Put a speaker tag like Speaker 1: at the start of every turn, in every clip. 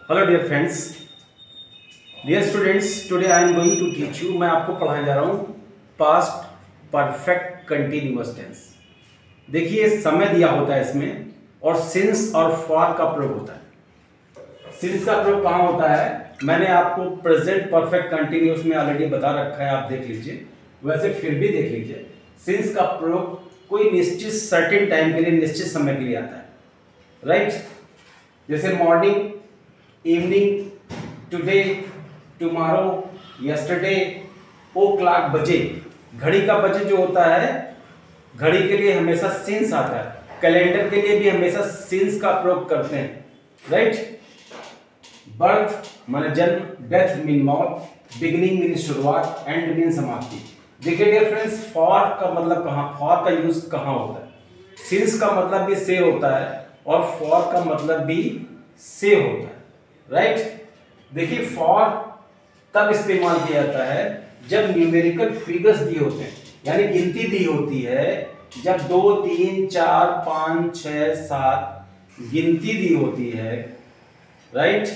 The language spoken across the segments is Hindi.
Speaker 1: Hello dear friends, dear students, today I am going to teach you. मैं आपको पढ़ाने जा रहा हूँ पास्ट परफेक्ट कंटिन्यूअस टेंस। देखिए, समय दिया होता है इसमें और सिंस और फॉर का प्रयोग होता है। सिंस का प्रयोग कहाँ होता है? मैंने आपको प्रेजेंट परफेक्ट कंटिन्यूअस में ऑलरेडी बता रखा है, आप देख लीजिए। वैसे फिर भी देख लीजिए, सिंस का प्रयोग कोई निश्चित सर्टेन टाइम के लिए, निश्चित समय के लिए आता है, राइट? जैसे morning, evening, today, tomorrow, yesterday, o'clock, बजे। घड़ी का बजे जो होता है, घड़ी के लिए हमेशा सिंस आता है। कैलेंडर के लिए भी हमेशा सिंस का प्रयोग करते हैं, राइट? बर्थ माने जन्म, डेथ मीन मौत, बिगिनिंग मीन शुरुआत, एंड मीन समाप्ति। देखिए डियर फ्रेंड्स, फॉर का मतलब कहाँ, फॉर का यूज कहाँ होता है? सिंस का मतलब भी से होता है और फॉर का मतलब भी से होता है, राइट? देखिए, फॉर तब इस्तेमाल किया जाता है जब न्यूमेरिकल फिगर्स दिए होते हैं, यानी गिनती दी होती है। जब 2, 3, 4, 5, 6, 7 गिनती दी होती है, राइट,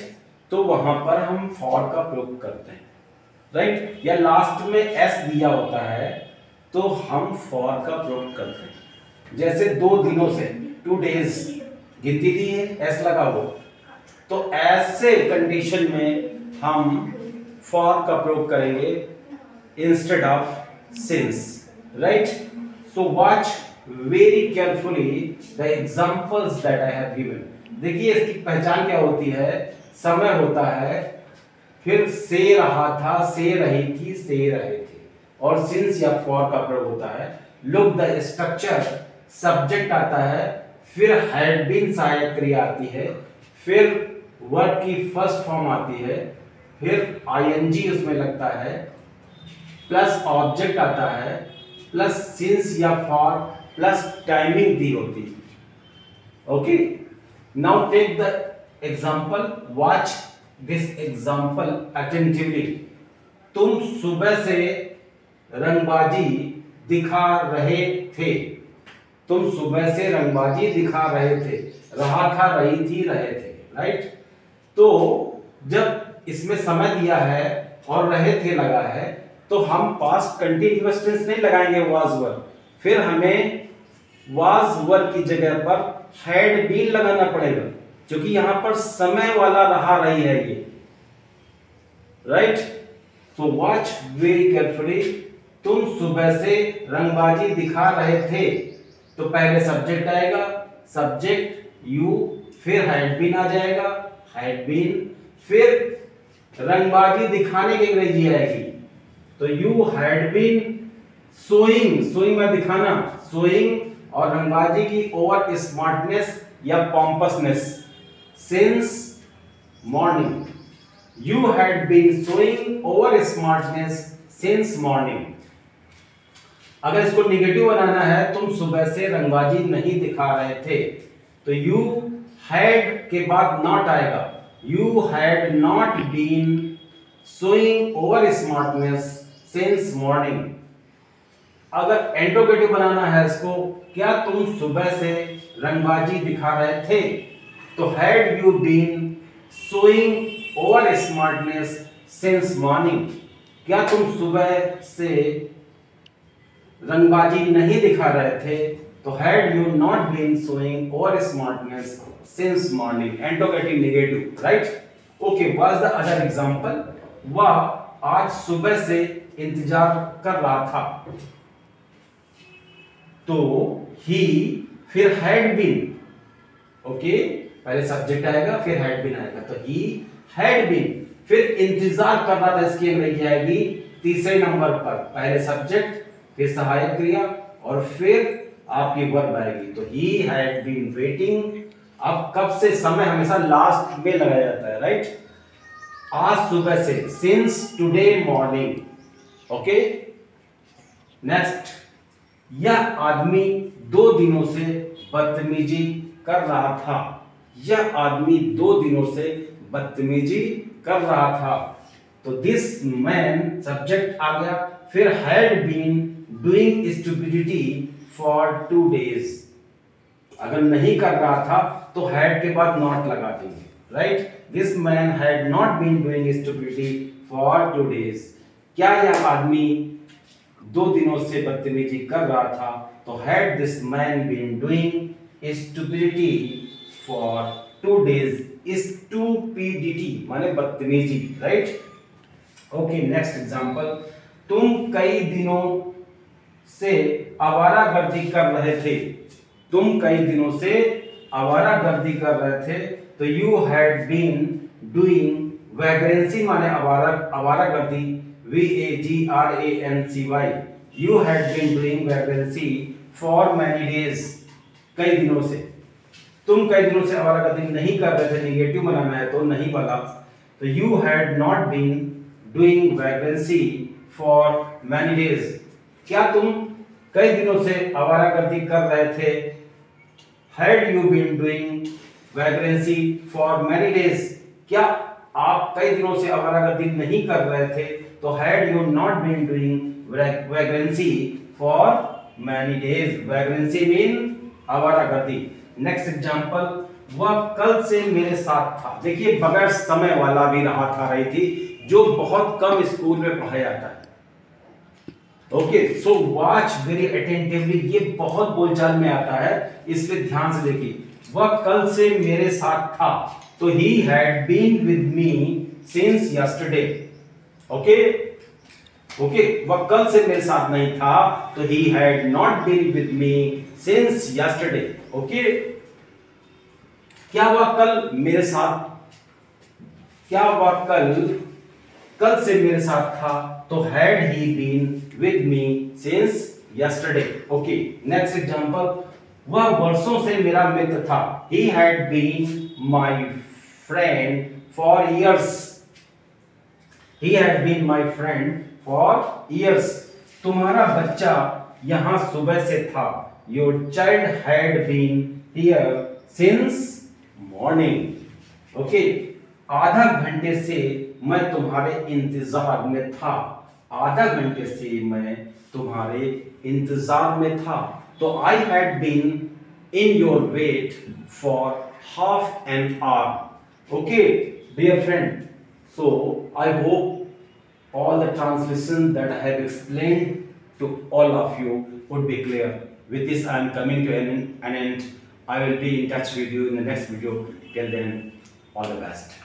Speaker 1: तो वहां पर हम फॉर का प्रयोग करते हैं, राइट? या लास्ट में एस दिया होता है तो हम फॉर का प्रयोग करते हैं। जैसे 2 दिनों से, 2 डेज गिनती दी है, एस लगा हो, तो ऐसे कंडीशन में हम फॉर का प्रयोग करेंगे instead of since, right? So watch very carefully the examples that I have given. देखिए, इसकी पहचान क्या होती है? समय होता है, फिर से रहा था, से रही थी, से रहे थे, और सिंस या फॉर का प्रयोग होता है। लुक द स्ट्रक्चर, सब्जेक्ट आता है, फिर हैड बीन सहायक क्रिया आती है, फिर वर्ब की फर्स्ट फॉर्म आती है, फिर आईएनजी उसमें लगता है, प्लस ऑब्जेक्ट आता है, प्लस सिंस या फॉर, प्लस टाइमिंग दी होती है। Okay, now take the example, watch this example attentively. तुम सुबह से रंगबाजी दिखा रहे थे। तुम सुबह से रंगबाजी दिखा रहे थे, रहा था, रही थी, रहे थे, राइट? तो जब इसमें समय दिया है और रहे थे लगा है, तो हम पास्ट कंटिन्यूअस टेंस नहीं लगाएंगे वाज वर, फिर हमें वाज वर की जगह पर हैड बीन लगाना पड़ेगा, क्योंकि यहां पर समय वाला रहा रही है ये, right? So watch very carefully. तुम सुबह से रंगबाजी दिखा रहे थे, तो पहले सब्जेक्ट आएगा, सब्जेक्ट यू, फिर हैड बीन आ जाएगा, हैड बीन, फिर रंगबाजी दिखाने की अंग्रेजी आएगी, तो you had been showing, showing में दिखाना, सोइंग, और रंगबाजी की ओवर स्मार्टनेस या pompousness, since morning. You had been showing over smartness since morning. अगर इसको निगेटिव बनाना है, तुम सुबह से रंगबाजी नहीं दिखा रहे थे, तो यू हैड के बाद नॉट आएगा, you had not been showing over smartness since morning. अगर इंट्रोगेटिव बनाना है इसको, क्या तुम सुबह से रंगबाजी दिखा रहे थे, तो had you been showing over smartness since morning. क्या तुम सुबह से रंगबाजी नहीं दिखा रहे थे, तो had you not been showing over smartness since morning. Interrogative negative, right? Okay, what the other example? वह आज सुबह से इंतजार कर रहा था, तो ही, फिर हैड बीन, ओके, पहले सब्जेक्ट आएगा, फिर हैड बीन आएगा, तो ही हैड बीन, फिर इंतजार कर रहा था, इसकी अंग्रेजी आएगी तीसरे नंबर पर, पहले सब्जेक्ट, फिर सहायक क्रिया, और फिर आपकी वर्ब आएगी, तो ही हैड बीन वेटिंग। अब कब से, समय हमेशा लास्ट में लगाया जाता है, राइट? आज सुबह से, since today morning, okay. Next, यह आदमी 2 दिनों से बदतमीजी कर रहा था। यह आदमी 2 दिनों से बदतमीजी कर रहा था, तो दिस मैन, सब्जेक्ट आ गया, फिर had been doing stupidity for 2 days। अगर नहीं कर रहा था तो हैड के बाद नॉट लगा देंगे, right, this man had not been doing stupidity for 2 days। क्या यह आदमी 2 दिनों से बदतमीजी कर रहा था? तो had this man been doing stupidity for 2 days। Stupidity माने बदतमीजी, राइट। ओके, नेक्स्ट एग्जांपल, तुम कई दिनों से आवारागर्दी कर रहे थे। तुम कई दिनों से आवारागर्दी कर रहे थे। तो you had been doing vagrancy माने आवारागर्दी, VAGRANCY। You had been doing vagrancy for many days, कई दिनों से। तुम कई दिनों से आवारागर्दी नहीं कर रहे थे, निगेटिव बनाना है तो नहीं वाला। तो you had not been doing vagrancy for many days. क्या तुम कई दिनों से आवारागर्दी कर रहे थे? Had you been doing vagrancy for many days. क्या आप कई दिनों से आवारागर्दी नहीं कर रहे थे? तो had you not been doing vagrancy for many days. Vagrancy mean आवारागर्दी। नेक्स्ट एग्जांपल, वह कल से मेरे साथ था। देखिए, बगैर समय वाला भी रहा था, रही थी, जो बहुत कम स्कूल में पढ़ाया जाता है। Okay, so watch very attentively, ये बहुत बोलचाल में आता है, इसलिए ध्यान से देखिए। वह कल से मेरे साथ था, तो he had been with me since yesterday. Okay okay, वह कल से मेरे साथ नहीं था, तो he had not been with me since yesterday. Okay, क्या वह कल मेरे साथ, क्या वह कल से मेरे साथ था? तो had he been with me since yesterday. Okay, next example, वह वर्षों से मेरा मित्र था। He had been my friend for years. He had been my friend for years. तुम्हारा बच्चा यहां सुबह से था। Your child had been here since morning. Okay, आधा घंटे से मैं तुम्हारे इंतजार में था। आधा घंटे से मैं तुम्हारे इंतजार में था। तो I had been in your wait for half an hour. Okay dear friend, so I hope all the translation that I have explained to all of you would be clear. With this I am coming to an end. I will be in touch with you in the next video. Till then, all the best.